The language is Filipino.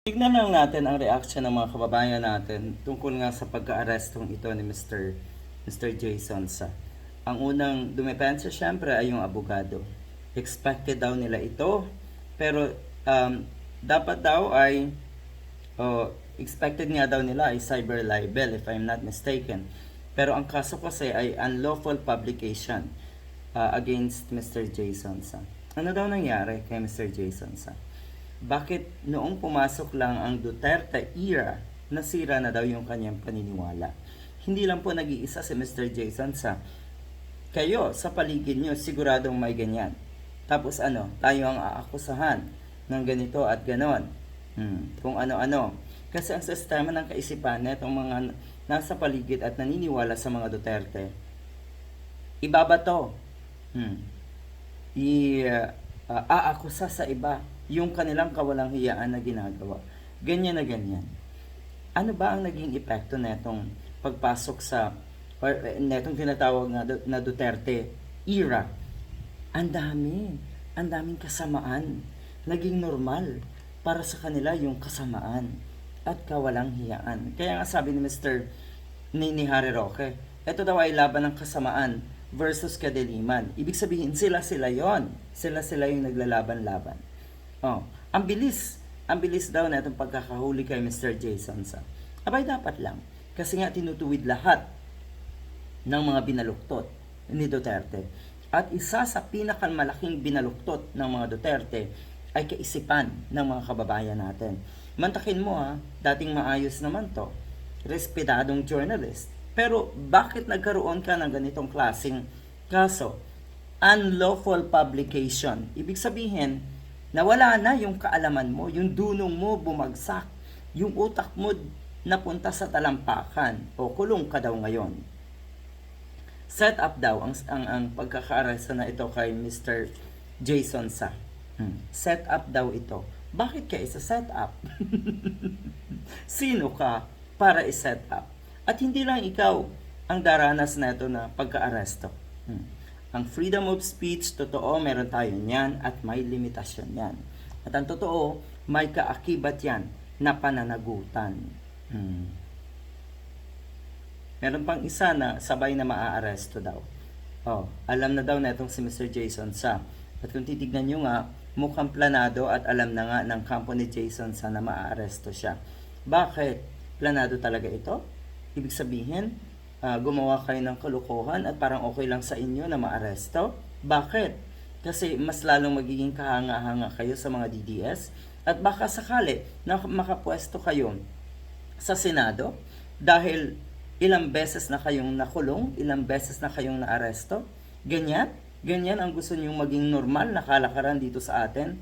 Tignan lang natin ang reaction ng mga kababayan natin tungkol nga sa pagka-arestong ito ni Mr. Jason Sa. Ang unang dumepensa syempre ay yung abogado. Expected daw nila ito, pero dapat daw ay expected nga daw nila ay cyber libel if I'm not mistaken. Pero ang kaso kasi ay unlawful publication against Mr. Jason Sa. Ano daw nangyari kay Mr. Jason Sa? Bakit noong pumasok lang ang Duterte era, nasira na daw yung kanyang paniniwala? Hindi lang po nag-iisa si Mr. Jason Sa. Kayo, sa paligid nyo, siguradong may ganyan. Tapos ano, tayo ang aakusahan ng ganito at ganon. Kung ano-ano. Kasi ang sistema ng kaisipan na itong mga nasa paligid at naniniwala sa mga Duterte, ibabato. Aakusa sa iba yung kanilang kawalang hiyaan na ginagawa. Ganyan na ganyan. Ano ba ang naging epekto netong pagpasok sa or netong tinatawag na Duterte era? Ang daming kasamaan. Naging normal para sa kanila yung kasamaan at kawalang hiyaan. Kaya nga sabi ni Mr. ni Harry Roque, ito daw ay laban ng kasamaan versus kadiliman. Ibig sabihin, sila yon. Sila yung naglalaban-laban. Ang bilis daw na itong pagkakahuli kay Mr. Jason Sa. Abay, dapat lang. Kasi nga tinutuwid lahat ng mga binaluktot ni Duterte. At isa sa pinakamalaking binaluktot ng mga Duterte ay kaisipan ng mga kababayan natin. Mantakin mo dating maayos naman to. Respetadong journalist. Pero bakit nagkaroon ka ng ganitong klaseng kaso? Unlawful publication. Ibig sabihin, nawala na yung kaalaman mo, yung dunong mo bumagsak, yung utak mo napunta sa talampakan o kulong ka daw ngayon. Set up daw ang pagkakaaresta na ito kay Mr. Jason Sa. Set up daw ito. Bakit ka isa-set up? Sino ka para i-set up? At hindi lang ikaw ang daranas na ito na pagka-aresto. Ang freedom of speech, totoo, meron tayo niyan at may limitasyon yan. At ang totoo, may kaakibat yan na pananagutan. Meron pang isa na sabay na maa-aresto daw. Alam na daw na itong si Mr. Jason Sa. At kung titignan nyo nga, mukhang planado at alam na nga ng kampo ni Jason Sa na maa-aresto siya. Bakit? Planado talaga ito? Ibig sabihin, gumawa kayo ng kalokohan at parang okay lang sa inyo na maaresto? Bakit? Kasi mas lalong magiging kahanga-hanga kayo sa mga DDS at baka sakali na makapwesto kayo sa Senado dahil ilang beses na kayong nakulong, ilang beses na kayong naaresto. Ganyan ang gusto niyong maging normal na kalakaran dito sa atin.